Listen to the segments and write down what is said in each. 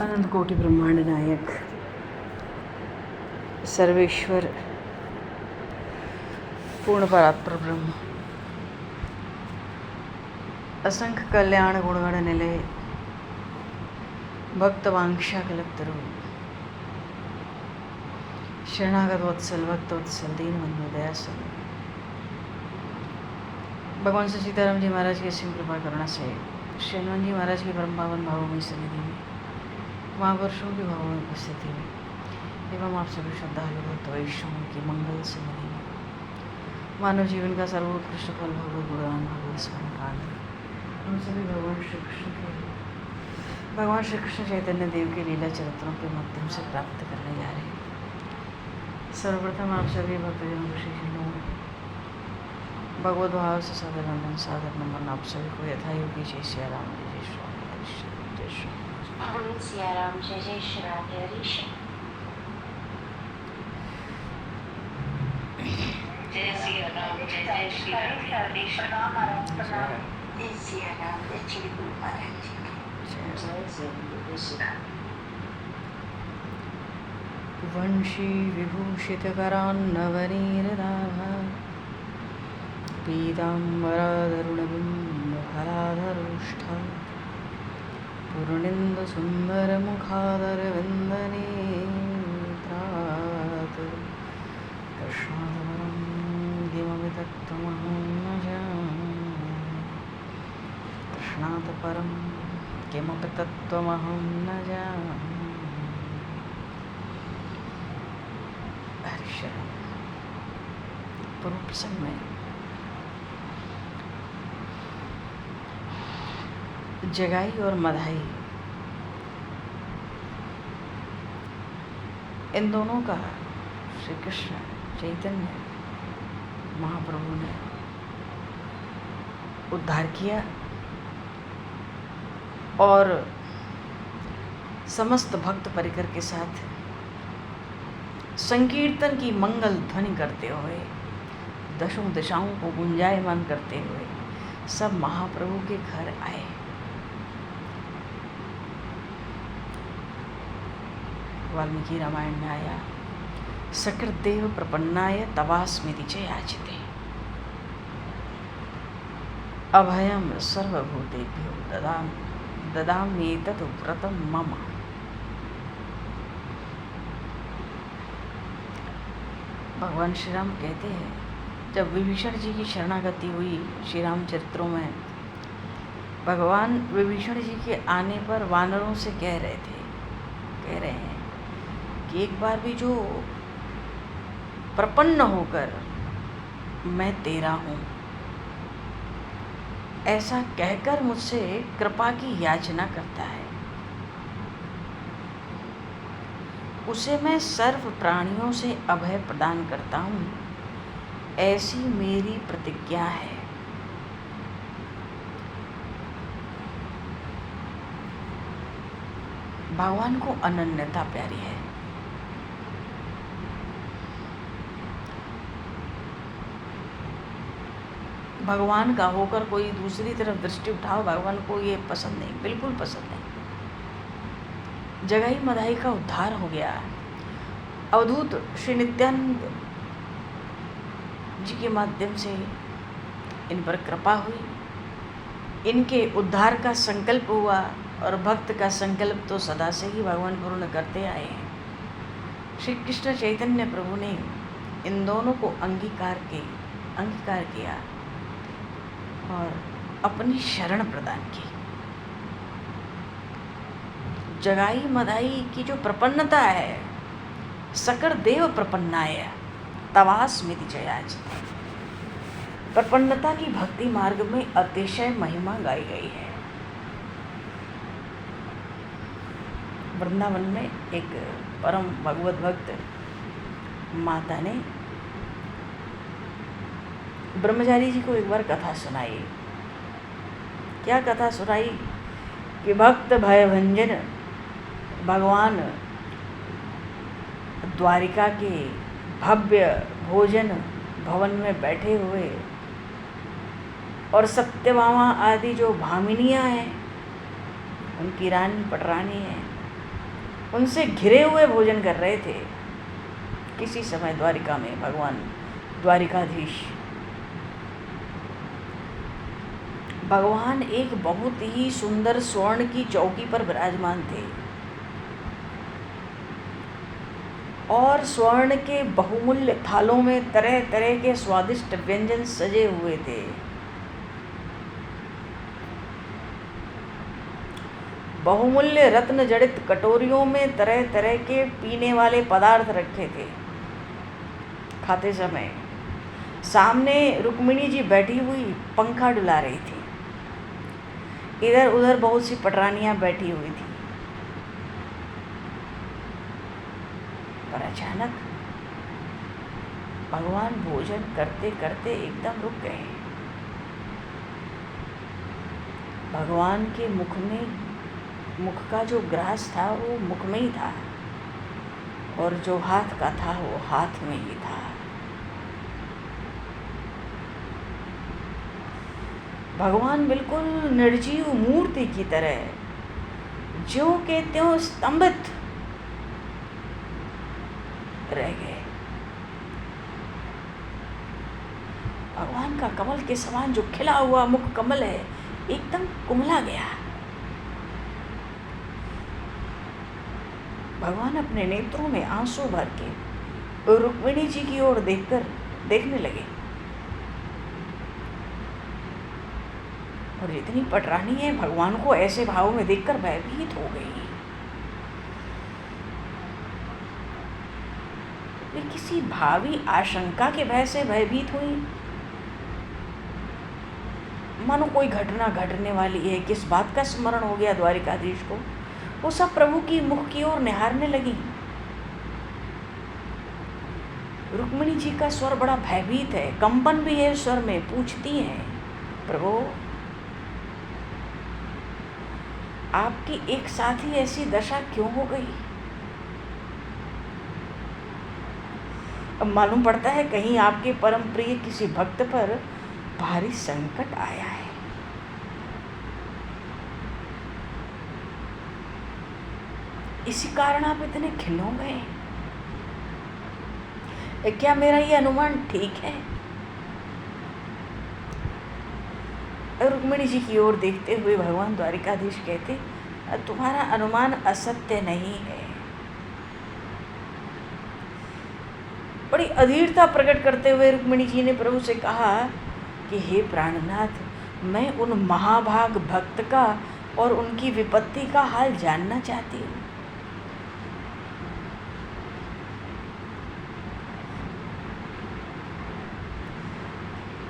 अनंत कोटि ब्रह्मांड नायक सर्वेश्वर पूर्ण परात्पर ब्रह्म असंख्य कल्याण गुणगण निलय भक्तवांक्षा कल्पतरु शरणागत वत्सल भक्त वत्सल दीन बंधु दयासल भगवान श्री सीताराम जी महाराज की असीम कृपा करुणा से श्री हनुमान जी महाराज की परम पावन भावमयी सन्निधि में महापुरुषों की भावों में उपस्थिति में एवं आप सभी श्रद्धालु भक्त वैष्णवों की मंगल सन्निधि में मानव जीवन का सर्वोत्कृष्ट फल भगवत गुणगान भगवत स्मरण काल हम सभी भगवान श्री कृष्ण चैतन्य देव के लीला चरित्रों के माध्यम से प्राप्त करने जा रहे हैं। सर्वप्रथम आप सभी भक्तजनों को श्री भगवत भाव से सादर नंदन सादर नमन आप सभी को यथायोगी जय सिया राम जय जय श्री सिया राम जय जय श्री राधे हरि जय सिया राम जय जय श्री राधे हरि जय सिया राम जय श्री गुरु महाराज जी की जय जय श्री राम। वंशी विभूषित करान्नवनीरदाः पीताम्बराधरुणबिम्बफलाधरुष्ठा पूर्णेन्दुसुन्दरमुखादरविन्दनेत्रात् कृष्णावरं किमपि तत्त्वमहं न जाने कृष्णात् परं किमपि तत्त्वमहं न जाने। हरिशरण पूर्व प्रसंग में जगाई और मधाई इन दोनों का श्री कृष्ण चैतन्य महाप्रभु ने उद्धार किया और समस्त भक्त परिकर के साथ संकीर्तन की मंगल ध्वनि करते हुए दशों दिशाओं को गुंजायमान करते हुए सब महाप्रभु के घर आए। वाल्मीकि रामायण में आया सकृदेव प्रपन्नाय तवास्मिति च याचिते अभयम सर्वभूतेभ्यो ददाम्येतत् व्रतं मम। भगवान श्री राम कहते हैं जब विभीषण जी की शरणागति हुई श्री राम चरित्रों में भगवान विभीषण जी के आने पर वानरों से कह रहे हैं कि एक बार भी जो प्रपन्न होकर मैं तेरा हूँ ऐसा कहकर मुझसे कृपा की याचना करता है उसे मैं सर्व प्राणियों से अभय प्रदान करता हूँ ऐसी मेरी प्रतिज्ञा है। भगवान को अनन्यता प्यारी है। भगवान का होकर कोई दूसरी तरफ दृष्टि उठाओ भगवान को ये पसंद नहीं, बिल्कुल पसंद नहीं। जगाई मधाई का उद्धार हो गया। अवधूत श्री नित्यानंद जी के माध्यम से इन पर कृपा हुई, इनके उद्धार का संकल्प हुआ और भक्त का संकल्प तो सदा से ही भगवान पूर्ण करते आए हैं। श्री कृष्ण चैतन्य प्रभु ने इन दोनों को अंगीकार किया और अपनी शरण प्रदान की। जगाई मधाई की जो प्रपन्नता है सकर देव प्रपन्नाय तवास्मिति जयाच प्रपन्नता की भक्ति मार्ग में अतिशय महिमा गाई गई है। वृंदावन में एक परम भगवत भक्त माता ने ब्रह्मचारी जी को एक बार कथा सुनाई। क्या कथा सुनाई कि भक्त भयभंजन भगवान द्वारिका के भव्य भोजन भवन में बैठे हुए और सत्यभामा आदि जो भामिनियाँ हैं उनकी रानी पटरानी है उनसे घिरे हुए भोजन कर रहे थे। किसी समय द्वारिका में भगवान द्वारिकाधीश भगवान एक बहुत ही सुंदर स्वर्ण की चौकी पर विराजमान थे और स्वर्ण के बहुमूल्य थालों में तरह तरह के स्वादिष्ट व्यंजन सजे हुए थे। बहुमूल्य रत्न जड़ित कटोरियों में तरह तरह के पीने वाले पदार्थ रखे थे। खाते समय सामने रुक्मिणी जी बैठी हुई पंखा डुला रही थी। इधर उधर बहुत सी पटरानियां बैठी हुई थी। पर अचानक भगवान भोजन करते करते एकदम रुक गए। भगवान के मुख का जो ग्रास था वो मुख में ही था और जो हाथ का था वो हाथ में ही था। भगवान बिल्कुल निर्जीव मूर्ति की तरह ज्यों के त्यों स्तंभित रह गए। भगवान का कमल के समान जो खिला हुआ मुख कमल है एकदम कुमला गया। भगवान अपने नेत्रों में आंसू भर के रुक्मिणी जी की ओर देखने लगे और जितनी पटरानी है भगवान को ऐसे भाव में देखकर भयभीत हो गई। वे किसी भावी आशंका के भय से भयभीत हुई, मानो कोई घटना घटने वाली है। किस बात का स्मरण हो गया द्वारिकाधीश को? वो सब प्रभु की मुख की ओर निहारने लगी। रुक्मिणी जी का स्वर बड़ा भयभीत है, कंपन भी है स्वर में। पूछती हैं, प्रभु आपकी एक साथ ही ऐसी दशा क्यों हो गई? अब मालूम पड़ता है कहीं आपके परम प्रिय किसी भक्त पर भारी संकट आया है। इसी कारण आप इतने खिन्न हो गए। क्या मेरा ये अनुमान ठीक है? रुक्मिणी जी की ओर देखते हुए भगवान द्वारिकाधीश कहते, तुम्हारा अनुमान असत्य नहीं है। बड़ी अधीरता प्रकट करते हुए रुक्मिणी जी ने प्रभु से कहा कि हे प्राणनाथ, मैं उन महाभाग भक्त का और उनकी विपत्ति का हाल जानना चाहती हूँ।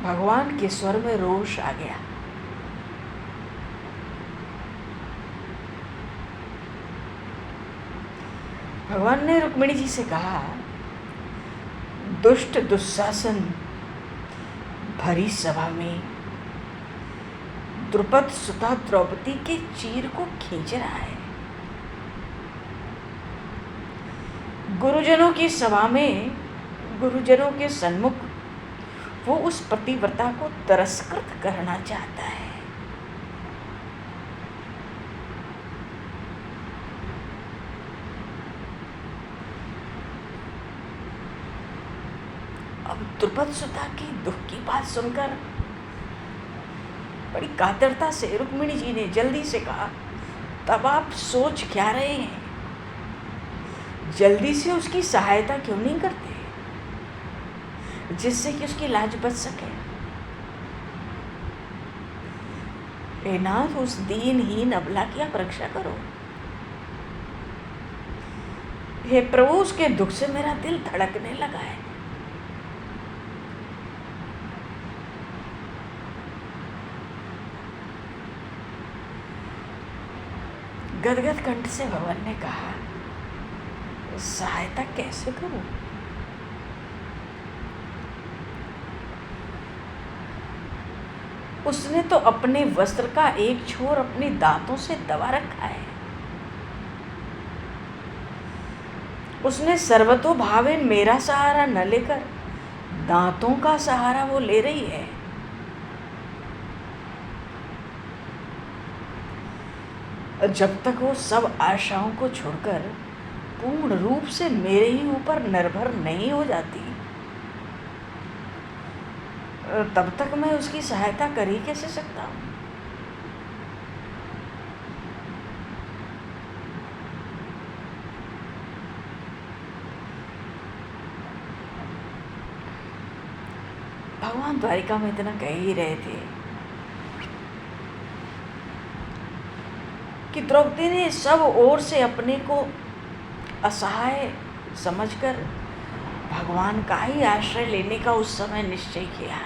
भगवान के स्वर में रोष आ गया। भगवान ने रुक्मिणी जी से कहा, दुष्ट दुशासन भरी सभा में द्रुपद सुता द्रौपदी के चीर को खींच रहा है। गुरुजनों की सभा में, गुरुजनों के सन्मुख वो उस पतिव्रता को तिरस्कृत करना चाहता है। अब द्रुपद सुता की दुख की बात सुनकर बड़ी कातरता से रुक्मिणी जी ने जल्दी से कहा, तब आप सोच क्या रहे हैं? जल्दी से उसकी सहायता क्यों नहीं करते, जिससे कि उसकी लाज बच सके? हे नाथ, उस दीनहीन अबला की आप रक्षा करो। हे प्रभु, उसके दुख से मेरा दिल धड़कने लगा है। गदगद कंठ से भगवान ने कहा, सहायता कैसे करूं? उसने तो अपने वस्त्र का एक छोर अपने दांतों से दबा रखा है। उसने सर्वतोभावेन मेरा सहारा न लेकर दांतों का सहारा वो ले रही है। जब तक वो सब आशाओं को छोड़कर पूर्ण रूप से मेरे ही ऊपर निर्भर नहीं हो जाती, तब तक मैं उसकी सहायता कर ही कैसे सकता हूँ। भगवान द्वारिका में इतना कह ही रहे थे कि द्रौपदी ने सब ओर से अपने को असहाय समझकर भगवान का ही आश्रय लेने का उस समय निश्चय किया।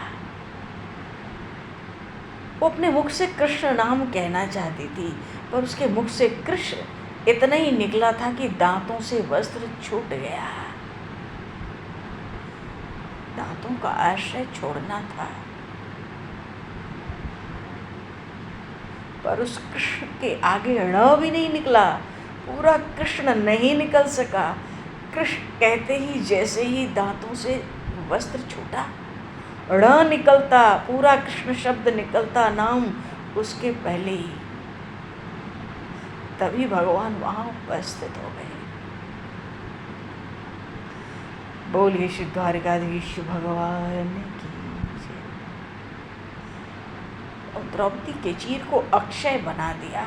वो अपने मुख से कृष्ण नाम कहना चाहती थी, पर उसके मुख से कृष्ण इतना ही निकला था कि दांतों से वस्त्र छूट गया। दांतों का आश्रय छोड़ना था, पर उस कृष्ण के आगे ण भी नहीं निकला। पूरा कृष्ण नहीं निकल सका। कृष्ण कहते ही जैसे ही दांतों से वस्त्र छूटा, ण निकलता, पूरा कृष्ण शब्द निकलता, नाम उसके पहले ही, तभी भगवान वहां उपस्थित हो गए। बोलिए श्री द्वारिकाधीश भगवान की जय। और द्रौपदी के चीर को अक्षय बना दिया।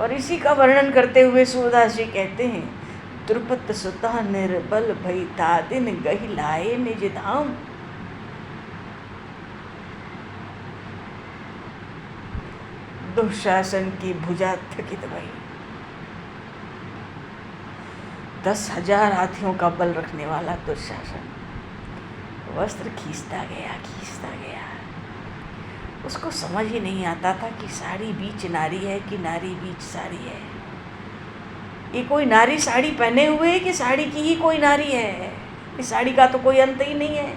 और इसी का वर्णन करते हुए सूरदास जी कहते हैं, द्रुपद सुता निर्बल भई तादिन गहि लाए निज धाम। दुशासन की भुजा थकित भई। 10,000 हाथियों का बल रखने वाला दुशासन वस्त्र खींचता गया। उसको समझ ही नहीं आता था कि साड़ी बीच नारी है कि नारी बीच साड़ी है। ये कोई नारी साड़ी पहने हुए है कि साड़ी की ही कोई नारी है। इस साड़ी का तो कोई अंत ही नहीं है।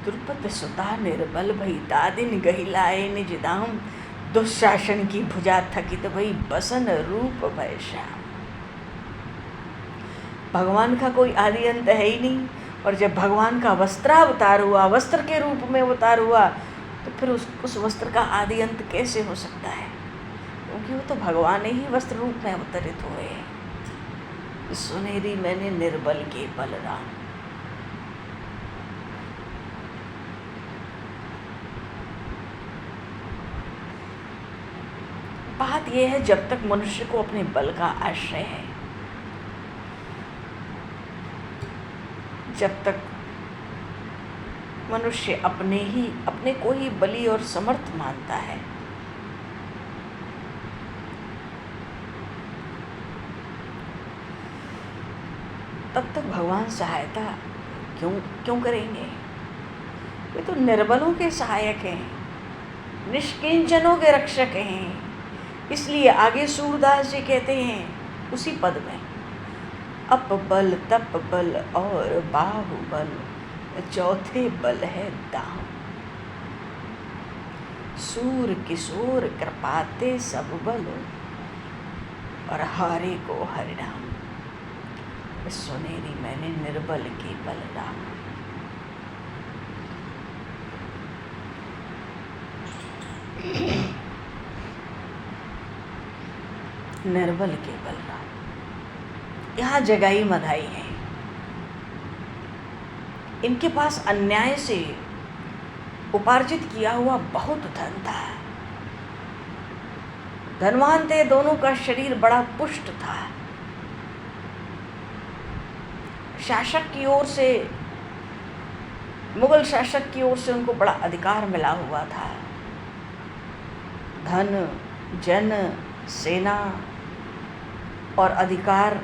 द्रुपद सुता निर्बल भई तादिन गहि लाए निज धाम। दुशासन की भुजा थकित भई बसन रूप भय श्याम। भगवान का कोई आदि अंत है ही नहीं। और जब भगवान का वस्त्रावतार हुआ, वस्त्र के रूप में अवतार हुआ, तो फिर उस वस्त्र का आदि अंत कैसे हो सकता है? क्योंकि वो तो भगवान ही वस्त्र रूप में अवतरित हुए। सुनेरी मैंने निर्बल के बलराम। बात यह है, जब तक मनुष्य को अपने बल का आश्रय है, जब तक मनुष्य अपने को ही बली और समर्थ मानता है, तब तक भगवान सहायता क्यों करेंगे? वे तो निर्बलों के सहायक हैं, निष्किंचनों के रक्षक हैं। इसलिए आगे सूरदास जी कहते हैं उसी पद में, अप बल तप बल और बाहुबल, चौथे बल है दाम। सूर किशोर कृपाते सब बल, और हारे को हरिनाम। सुनेरी मैंने निर्बल के बलराम। निर्बल के बलराम। यहाँ जगाई मधाई है। इनके पास अन्याय से उपार्जित किया हुआ बहुत धन था। धनवान थे, दोनों का शरीर बड़ा पुष्ट था। शासक की ओर से, मुगल शासक की ओर से उनको बड़ा अधिकार मिला हुआ था। धन, जन, सेना और अधिकार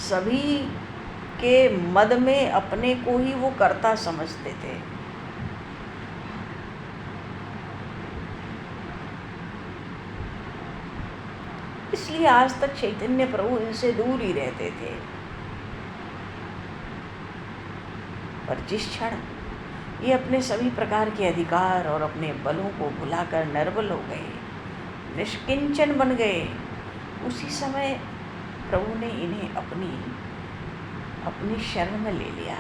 सभी के मद में अपने को ही वो कर्ता समझते थे। इसलिए आज तक चैतन्य प्रभु इनसे दूर ही रहते थे। पर जिस क्षण ये अपने सभी प्रकार के अधिकार और अपने बलों को भुलाकर निर्बल हो गए, निष्किंचन बन गए, उसी समय प्रभु ने इन्हें अपनी शरण में ले लिया।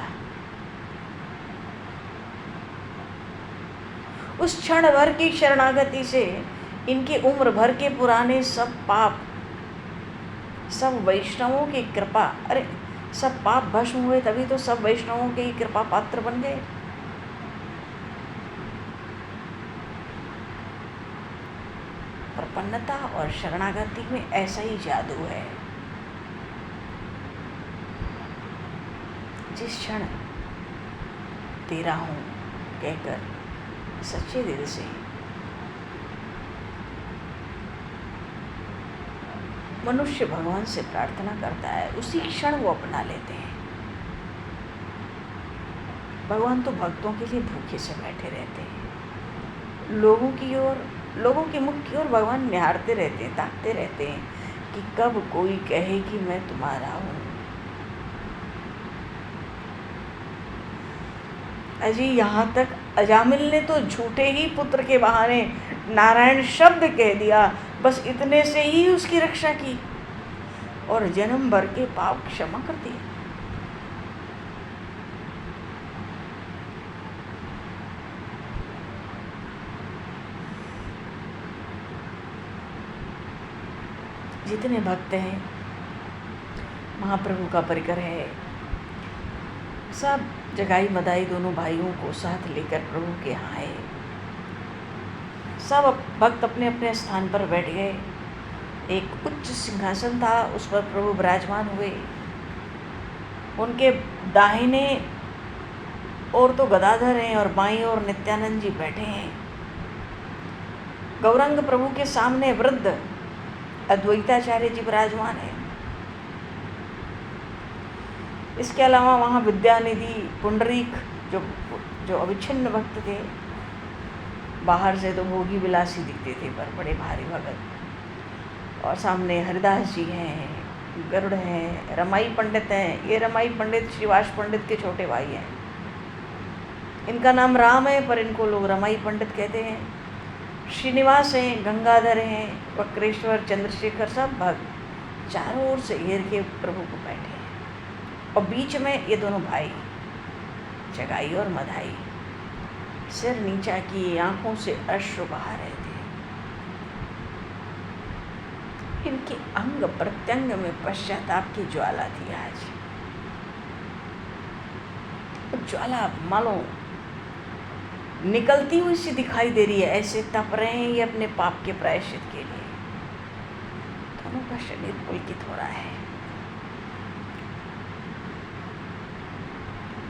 उस क्षण भर की शरणागति से इनके उम्र भर के पुराने सब पाप, सब वैष्णवों की कृपा, अरे सब पाप भस्म हुए तभी तो सब वैष्णवों के ही कृपा पात्र बन गए। प्रपन्नता और शरणागति में ऐसा ही जादू है। जिस क्षण तेरा हूँ कहकर सच्चे दिल से मनुष्य भगवान से प्रार्थना करता है, उसी क्षण वो अपना लेते हैं। भगवान तो भक्तों के लिए भूखे से बैठे रहते हैं। लोगों के मुख की ओर भगवान निहारते रहते हैं, ताकते रहते हैं कि कब कोई कहे कि मैं तुम्हारा हूँ। अजी यहाँ तक अजामिल ने तो झूठे ही पुत्र के बहाने नारायण शब्द कह दिया, बस इतने से ही उसकी रक्षा की और जन्म भर के पाप क्षमा कर दिए। जितने भक्त हैं, महाप्रभु का परिकर है, सब जगाई मदाई दोनों भाइयों को साथ लेकर प्रभु के यहाँ आए। सब भक्त अपने अपने स्थान पर बैठ गए। एक उच्च सिंहासन था, उस पर प्रभु विराजमान हुए। उनके दाहिने ओर तो गदाधर हैं और बाईं ओर नित्यानंद जी बैठे हैं। गौरंग प्रभु के सामने वृद्ध अद्वैताचार्य जी विराजमान है। इसके अलावा वहाँ विद्यानिधि पुंडरीक जो अविच्छिन्न भक्त थे, बाहर से तो भोगी विलासी दिखते थे पर बड़े भारी भगत। और सामने हरिदास जी हैं, गरुड़ हैं, रमाई पंडित हैं। ये रमाई पंडित श्रीवास पंडित के छोटे भाई हैं। इनका नाम राम है पर इनको लोग रमाई पंडित कहते हैं। श्रीनिवास हैं, गंगाधर हैं, वक्रेश्वर, चंद्रशेखर, सब भक्त चारों ओर से घेर के प्रभु को बैठे हैं। और बीच में ये दोनों भाई जगाई और मधाई, सिर नीचा किए, आंखों से अश्रु बहा रहे थे। इनके अंग प्रत्यंग में पश्चाताप की ज्वाला थी। आज ज्वाला मानो निकलती हुई सी दिखाई दे रही है, ऐसे तप रहे हैं ये अपने पाप के प्रायश्चित के लिए। दोनों का शरीर पुलकित हो रहा है।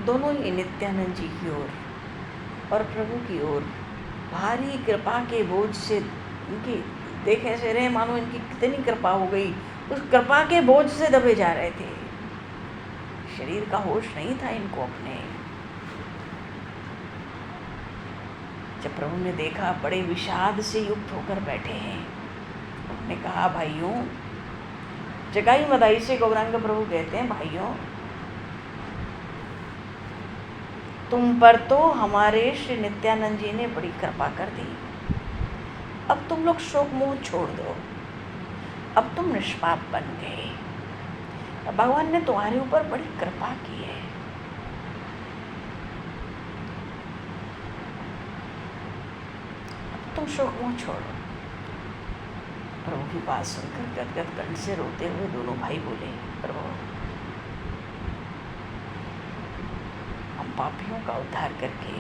दोनों ही नित्यानंद जी की ओर और प्रभु की ओर भारी कृपा के बोझ से, उनकी देख ऐसे रहे मानो इनकी कितनी कृपा हो गई, उस कृपा के बोझ से दबे जा रहे थे। शरीर का होश नहीं था इनको अपने। जब प्रभु ने देखा, बड़े विषाद से युक्त होकर बैठे हैं, उन्होंने कहा, भाइयों, जगाई मदाई से गौरांग प्रभु कहते हैं, भाइयों, तुम पर तो हमारे श्री नित्यानंद जी ने बड़ी कृपा कर दी। अब तुम लोग शोक मोह छोड़ दो, अब तुम निष्पाप बन गए। भगवान ने तुम्हारे ऊपर बड़ी कृपा की है। अब तुम शोक मोह छोड़ो। प्रभु की बात सुनकर गदगद कंठ से रोते हुए दोनों भाई बोले, प्रभु, हम पापियों का उद्धार करके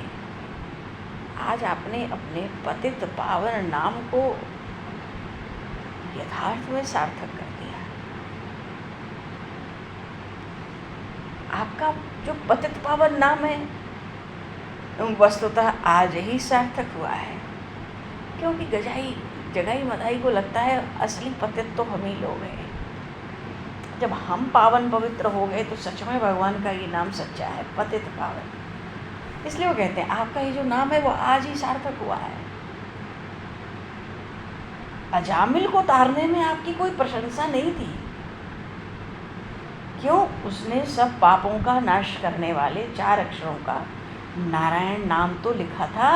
आज आपने अपने पतित पावन नाम को यथार्थ में सार्थक कर दिया। आपका जो पतित पावन नाम है वस्तुतः आज ही सार्थक हुआ है, क्योंकि जगाई मदाई को लगता है असली पतित तो हम ही लोग हैं। जब हम पावन पवित्र हो गए तो सच में भगवान का ये नाम सच्चा है, पतित पावन। इसलिए वो कहते हैं आपका ये जो नाम है वो आज ही सार्थक हुआ है। अजामिल को तारने में आपकी कोई प्रशंसा नहीं थी। क्यों? उसने सब पापों का नाश करने वाले 4 अक्षरों का नारायण नाम तो लिखा था,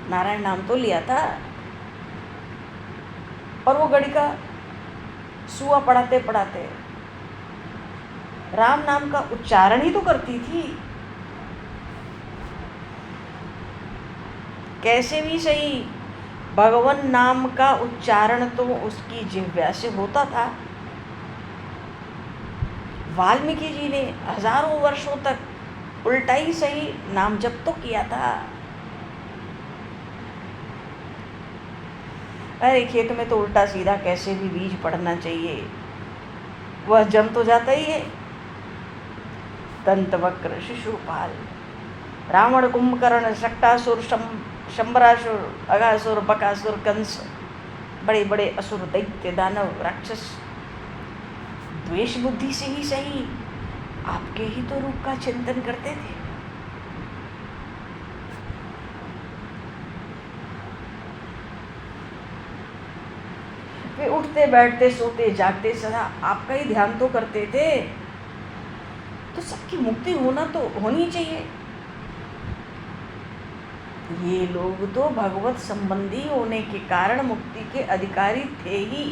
नारायण नाम तो लिया था। और वो गड़िका सुआ पढ़ाते पढ़ाते राम नाम का उच्चारण ही तो करती थी। कैसे भी सही भगवान नाम का उच्चारण तो उसकी जिह्वा से होता था। वाल्मीकि जी ने हजारों वर्षों तक उल्टा ही सही नाम जप तो किया था। अरे खेत में तो उल्टा सीधा कैसे भी बीज पड़ना चाहिए, वह जम तो जाता ही है। दंतवक्र, शिशुपाल, रावण, कुंभकर्ण, शक्टासुर, शंबरासुर, अगासुर, बकासुर, कंस, बड़े बड़े असुर, दैत्य, दानव, राक्षस द्वेष बुद्धि से ही सही आपके ही तो रूप का चिंतन करते थे। वे उठते बैठते सोते जागते सदा आपका ही ध्यान तो करते थे। तो सबकी मुक्ति होना तो होनी चाहिए। ये लोग तो भगवत संबंधी होने के कारण मुक्ति के अधिकारी थे ही।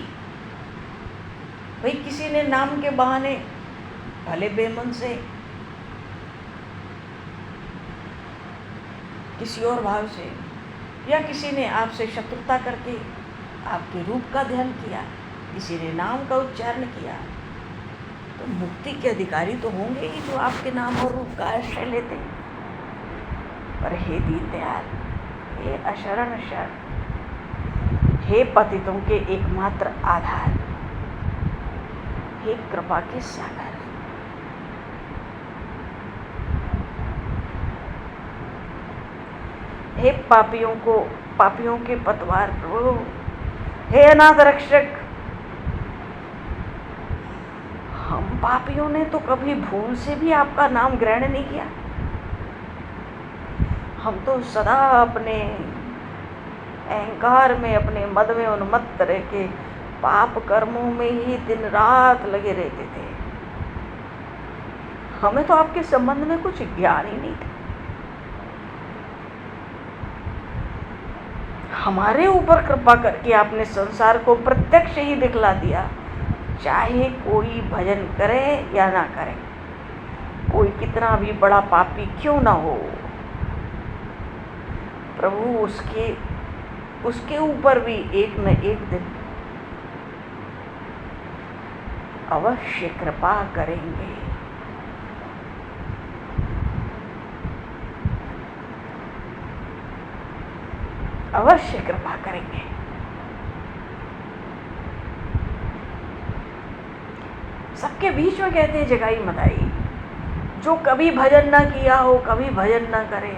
भाई किसी ने नाम के बहाने भले बेमन से किसी और भाव से या किसी ने आपसे शत्रुता करके आपके रूप का ध्यान किया, किसी ने नाम का उच्चारण किया, तो मुक्ति के अधिकारी तो होंगे ही जो आपके नाम और रूप का आश्रय लेते। पर हे दीनदयाल, हे अशरण शरण, हे पतितों के एकमात्र आधार, हे कृपा के सागर, हे पापियों के पतवार प्रभु, हे अनाथ रक्षक, हम पापियों ने तो कभी भूल से भी आपका नाम ग्रहण नहीं किया। हम तो सदा अपने अहंकार में, अपने मद में उन्मत्त रह के पाप कर्मों में ही दिन रात लगे रहते थे। हमें तो आपके संबंध में कुछ ज्ञान ही नहीं था। हमारे ऊपर कृपा करके आपने संसार को प्रत्यक्ष ही दिखला दिया, चाहे कोई भजन करे या ना करे, कोई कितना भी बड़ा पापी क्यों ना हो, प्रभु उसके ऊपर भी एक न एक दिन अवश्य कृपा करेंगे। अवश्य कृपा करेंगे। सबके बीच में कहते हैं जगाई मदाई, जो कभी भजन ना किया हो, कभी भजन ना करे,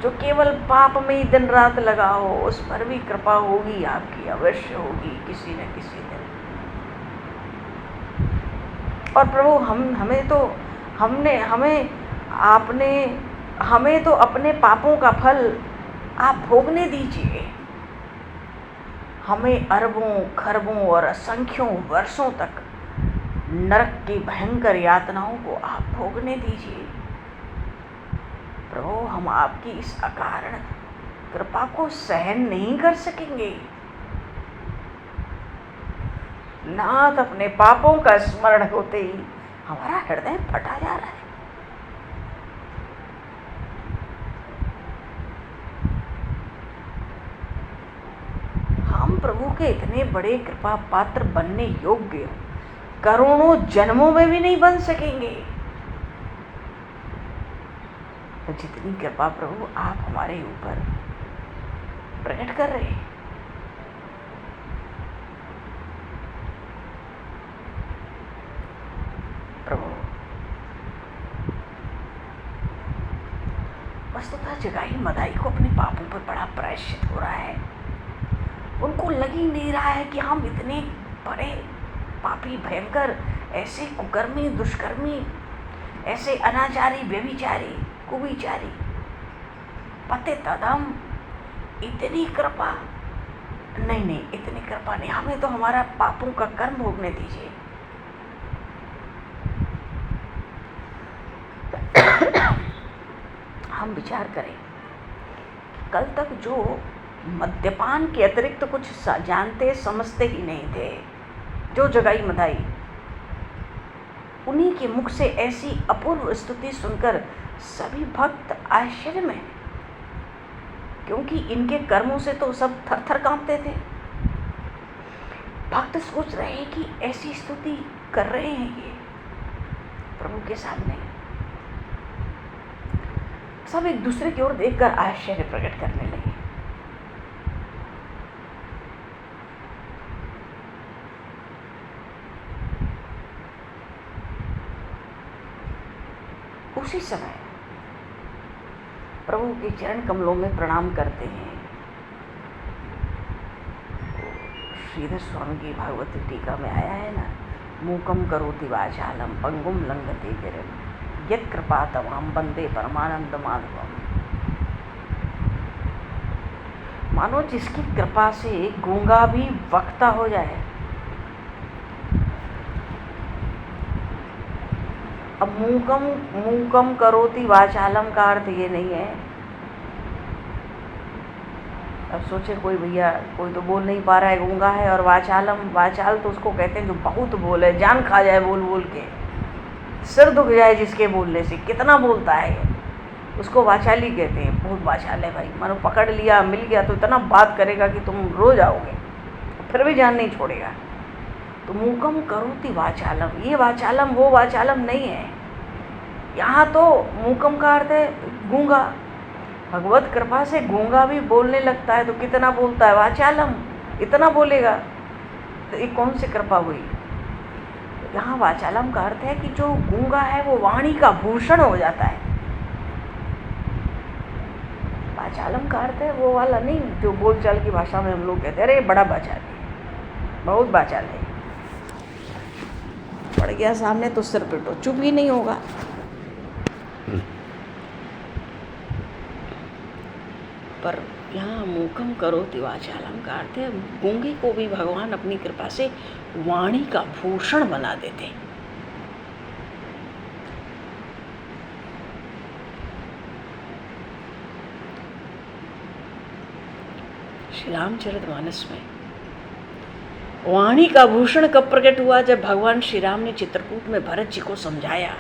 जो केवल पाप में ही दिन रात लगा हो, उस पर भी कृपा होगी आपकी, अवश्य होगी किसी न किसी दिन। और प्रभु हमें तो अपने पापों का फल आप भोगने दीजिए। हमें अरबों खरबों और असंख्यों वर्षों तक नरक की भयंकर यातनाओं को आप भोगने दीजिए। प्रभु हम आपकी इस अकारण कृपा को सहन नहीं कर सकेंगे। नाथ अपने पापों का स्मरण होते ही हमारा हृदय फटा जा रहा है। हम प्रभु के इतने बड़े कृपा पात्र बनने योग्य करोड़ों जन्मों में भी नहीं बन सकेंगे। तो जितनी कृपा प्रभु आप हमारे ऊपर प्रकट कर रहे हैं, प्रभु वस्तुतः जगाई मदाई को अपने पापों पर बड़ा प्रायश्चित हो रहा है। उनको लग ही नहीं रहा है कि हम इतने बड़े पापी, भयंकर, ऐसे कुकर्मी, दुष्कर्मी, ऐसे अनाचारी, व्यभिचारी, कुविचारी, पतित अधम, इतनी कृपा नहीं, इतनी कृपा नहीं, हमें तो हमारा पापों का कर्म भोगने दीजिए। हम विचार करें, कल तक जो मद्यपान के अतिरिक्त कुछ जानते समझते ही नहीं थे, जो जगाई मदाई, उन्हीं के मुख से ऐसी अपूर्व स्तुति सुनकर सभी भक्त आश्चर्य में। क्योंकि इनके कर्मों से तो सब थर थर कांपते थे। भक्त सोच रहे हैं कि ऐसी स्तुति कर रहे हैं ये प्रभु के सामने, सब एक दूसरे की ओर देखकर आश्चर्य प्रकट करने लगे। उसी समय प्रभु के चरण कमलों में प्रणाम करते हैं। श्रीधर स्वामी की भागवती टीका में आया है ना, मूकम करोति वाचालम पंगुम लंघते गिरिम यत् कृपातमहं वंदे परमानंद माधवम। मानो जिसकी कृपा से गूंगा भी वक्ता हो जाए। अब मूकम करोति वाचालम का अर्थ ये नहीं है। अब सोचे कोई भैया, कोई तो बोल नहीं पा रहा है, गूंगा है, और वाचाल तो उसको कहते हैं जो बहुत बोले, जान खा जाए बोल बोल के, सिर दुख जाए जिसके बोलने से, कितना बोलता है उसको वाचाली कहते हैं। बहुत वाचाल है भाई, मानो पकड़ लिया मिल गया तो इतना बात करेगा कि तुम रो जाओगे, फिर भी जान नहीं छोड़ेगा। तो मूकम करोति वाचालम, ये वाचालम वो वाचालम नहीं है। यहाँ तो मूकम का अर्थ है गूंगा। भगवत कृपा से गूंगा भी बोलने लगता है तो कितना बोलता है, वाचालम, इतना बोलेगा। तो ये कौन सी कृपा हुई? यहाँ वाचालम का अर्थ है कि जो गूंगा है वो वाणी का भूषण हो जाता है। वाचालम का अर्थ है वो वाला नहीं जो बोलचाल की भाषा में हम लोग कहते हैं अरे बड़ा वाचाल है, बहुत वाचाल है, पड़ गया सामने तो सिर पिटो, चुप ही नहीं होगा। पर यहाँ मूकम करोति वाचालम का अर्थ है गूंगे को भी भगवान अपनी कृपा से वाणी का भूषण बना देते। श्री रामचरितमानस में वाणी का भूषण कब प्रकट हुआ? जब भगवान श्री राम ने चित्रकूट में भरत जी को समझाया।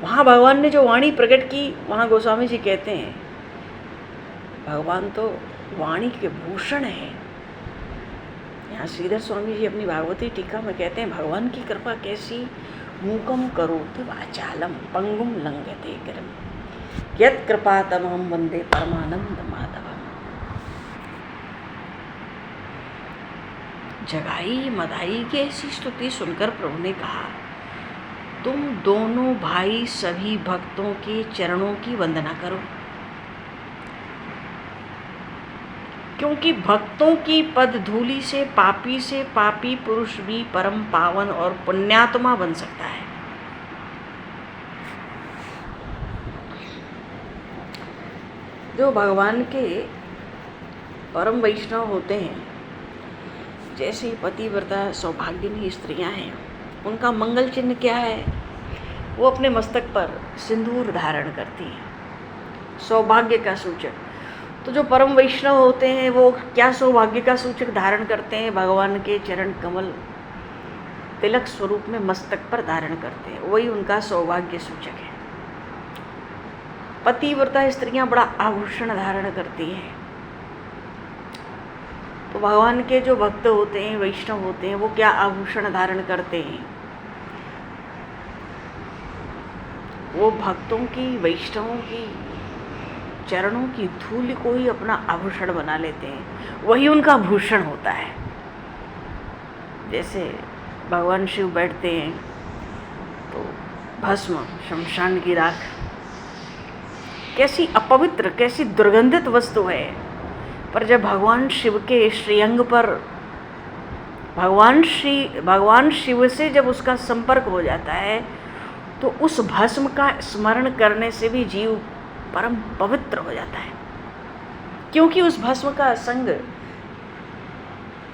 वहाँ भगवान ने जो वाणी प्रकट की, वहाँ गोस्वामी जी कहते हैं भगवान तो वाणी के भूषण है। यहाँ श्रीधर स्वामी जी अपनी भागवती टीका में कहते हैं भगवान की कृपा कैसी, मूकम करोति वाचालम पंगुम लंघते गिरिम यत् कृपातमहं वंदे परमानंद माधवम। जगाई मदाई की ऐसी स्तुति सुनकर प्रभु ने कहा, तुम दोनों भाई सभी भक्तों के चरणों की वंदना करो, क्योंकि भक्तों की पद धूलि से पापी पुरुष भी परम पावन और पुण्यात्मा बन सकता है। जो भगवान के परम वैष्णव होते हैं, जैसे पतिव्रता सौभाग्यनी स्त्रियां हैं, उनका मंगल चिन्ह क्या है? वो अपने मस्तक पर सिंदूर धारण करती हैं, सौभाग्य का सूचक। तो जो परम वैष्णव होते हैं वो क्या सौभाग्य का सूचक धारण करते हैं? भगवान के चरण कमल तिलक स्वरूप में मस्तक पर धारण करते हैं, वही उनका सौभाग्य सूचक है। पतिव्रता स्त्रियां बड़ा आभूषण धारण करती हैं। तो भगवान के जो भक्त होते हैं, वैष्णव होते हैं, वो क्या आभूषण धारण करते हैं? वो भक्तों की, वैष्णवों की चरणों की धूल को ही अपना आभूषण बना लेते हैं, वही उनका भूषण होता है। जैसे भगवान शिव बैठते हैं तो भस्म, शमशान की राख, कैसी अपवित्र, कैसी दुर्गंधित वस्तु है, पर जब भगवान शिव के श्रीअंग पर भगवान शिव से जब उसका संपर्क हो जाता है तो उस भस्म का स्मरण करने से भी जीव परम पवित्र हो जाता है, क्योंकि उस भस्म का संग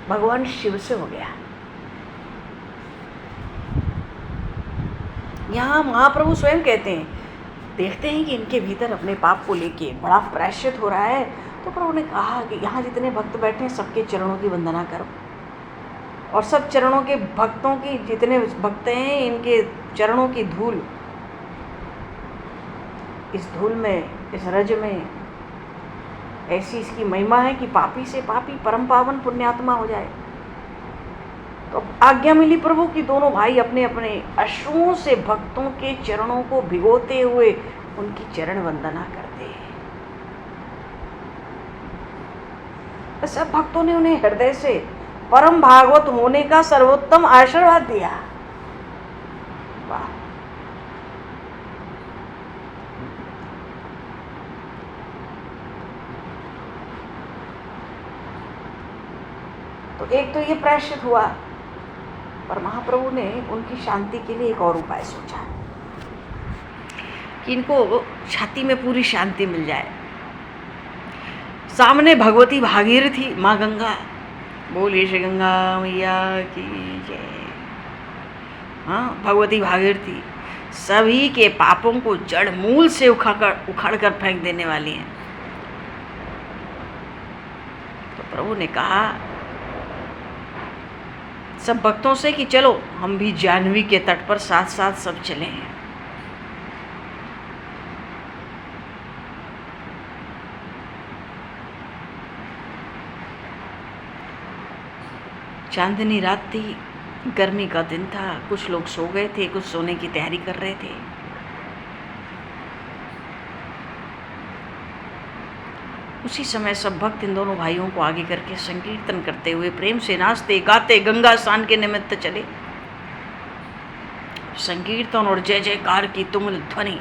भगवान शिव से हो गया। यहाँ महाप्रभु स्वयं कहते हैं, देखते हैं कि इनके भीतर अपने पाप को लेके बड़ा प्रायश्चित हो रहा है, तो प्रभु ने कहा कि यहाँ जितने भक्त बैठे हैं सबके चरणों की वंदना करो, और सब चरणों के भक्तों की, जितने भक्त हैं इनके चरणों की धूल, इस धूल में, इस रज में ऐसी इसकी महिमा है कि पापी से पापी परम पावन पुण्यात्मा हो जाए। तो आज्ञा मिली प्रभु कि दोनों भाई अपने अपने अश्रुओं से भक्तों के चरणों को भिगोते हुए उनकी चरण वंदना करते। सब भक्तों ने उन्हें हृदय से परम भागवत होने का सर्वोत्तम आशीर्वाद दिया। वाह! तो एक तो ये प्रायश्चित हुआ, पर महाप्रभु ने उनकी शांति के लिए एक और उपाय सोचा कि इनको छाती में पूरी शांति मिल जाए। सामने भगवती भागीरथी माँ गंगा, बोलिए श्री गंगा मैया की जय। हाँ, भगवती भागीरथी सभी के पापों को जड़ मूल से उखाड़ कर फेंक देने वाली हैं। तो प्रभु ने कहा सब भक्तों से कि चलो हम भी जाह्नवी के तट पर साथ साथ सब चलें। चांदनी रात थी, गर्मी का दिन था, कुछ लोग सो गए थे, कुछ सोने की तैयारी कर रहे थे। उसी समय सब भक्त इन दोनों भाइयों को आगे करके संकीर्तन करते हुए प्रेम से नाचते गाते गंगा स्नान के निमित्त चले। संकीर्तन और जय जयकार की तुमुल ध्वनि,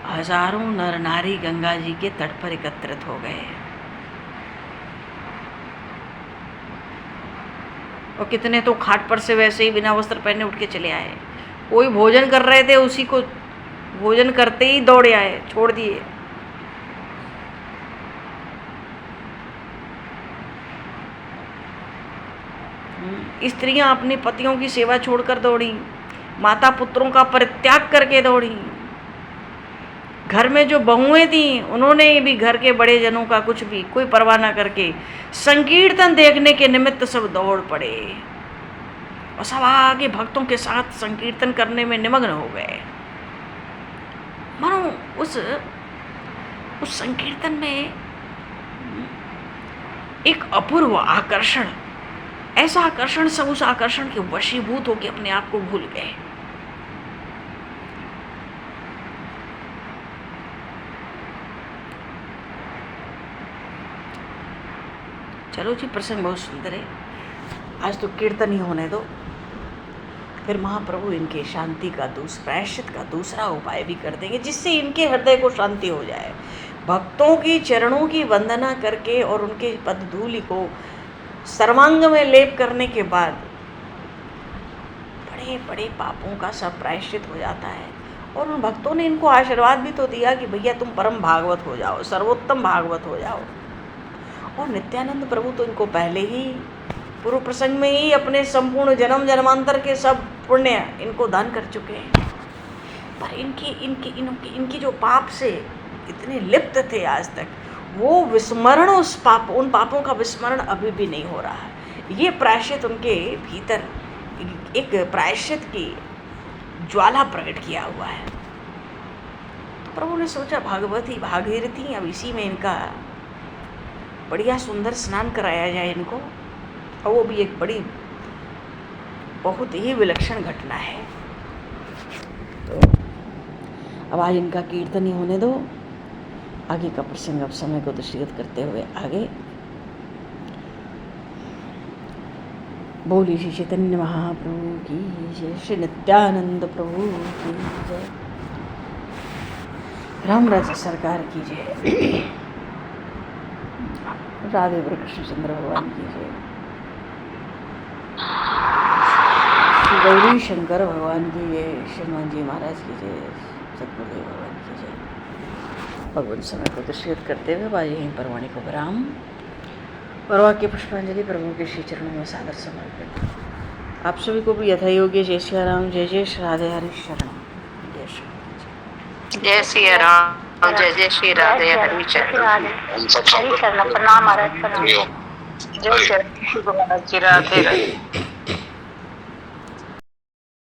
हजारों नर नारी गंगा जी के तट पर एकत्रित हो गए। और कितने तो खाट पर से वैसे ही बिना वस्त्र पहने उठ के चले आए। कोई भोजन कर रहे थे, उसी को भोजन करते ही दौड़े आए, छोड़ दिए। स्त्रियां अपने पतियों की सेवा छोड़कर दौड़ी, माता पुत्रों का परित्याग करके दौड़ी। घर में जो बहुएं थीं उन्होंने भी घर के बड़े जनों का कुछ भी कोई परवाह न करके संकीर्तन देखने के निमित्त सब दौड़ पड़े और सब आगे भक्तों के साथ संकीर्तन करने में निमग्न हो गए। मानो उस संकीर्तन में एक अपूर्व आकर्षण, ऐसा आकर्षण, सब उस आकर्षण के वशीभूत होकर अपने आप को भूल गए। चलो जी, प्रसंग बहुत सुंदर है, आज तो कीर्तन ही होने दो। फिर महाप्रभु इनके शांति का प्रायश्चित का दूसरा उपाय भी कर देंगे, जिससे इनके हृदय को शांति हो जाए। भक्तों की चरणों की वंदना करके और उनके पद धूलि को सर्वांग में लेप करने के बाद बड़े बड़े पापों का सब प्रायश्चित हो जाता है। और उन भक्तों ने इनको आशीर्वाद भी तो दिया कि भैया तुम परम भागवत हो जाओ, सर्वोत्तम भागवत हो जाओ। और नित्यानंद प्रभु तो इनको पहले ही पूर्व प्रसंग में ही अपने संपूर्ण जन्म जन्मांतर के सब पुण्य इनको दान कर चुके हैं। पर इनकी जो पाप से इतने लिप्त थे आज तक, वो विस्मरण उन पापों का विस्मरण अभी भी नहीं हो रहा है। ये प्रायश्चित उनके भीतर एक प्रायश्चित की ज्वाला प्रकट किया हुआ है। तो प्रभु ने सोचा भागवती भागीरथी, अब इसी में इनका बढ़िया सुंदर स्नान कराया जाए इनको, और वो भी एक बड़ी बहुत ही विलक्षण घटना है। तो अब आज इनका कीर्तन ही होने दो, आगे का प्रसंग अब समय को दृष्टिगत करते हुए आगे। बोलिए श्री चैतन्य महाप्रभु की जय, श्री नित्यानंद प्रभु की जय, रामराज सरकार की जय, राधे कृष्णचंद्र भगवान की जय, श्री गौरी शंकर भगवान की जय, श्री हनुमान जी महाराज की जय, सतगुरुदेव भगवान की जय। भगवान समय को दृष्टिगत करते हुए बाज यहीं पर वाणी को विराम। परवा के पुष्पांजलि प्रभु के श्री चरणों में सादर समर्पित। आप सभी को भी यथा योग्य जय श्री राम, जय जय श्री राधे हरि शरण, जय श्री जय श्री राम, जय जय श्री राधे हरि चरण, प्रणाम महाराज, प्रणाम, जय श्री राधे।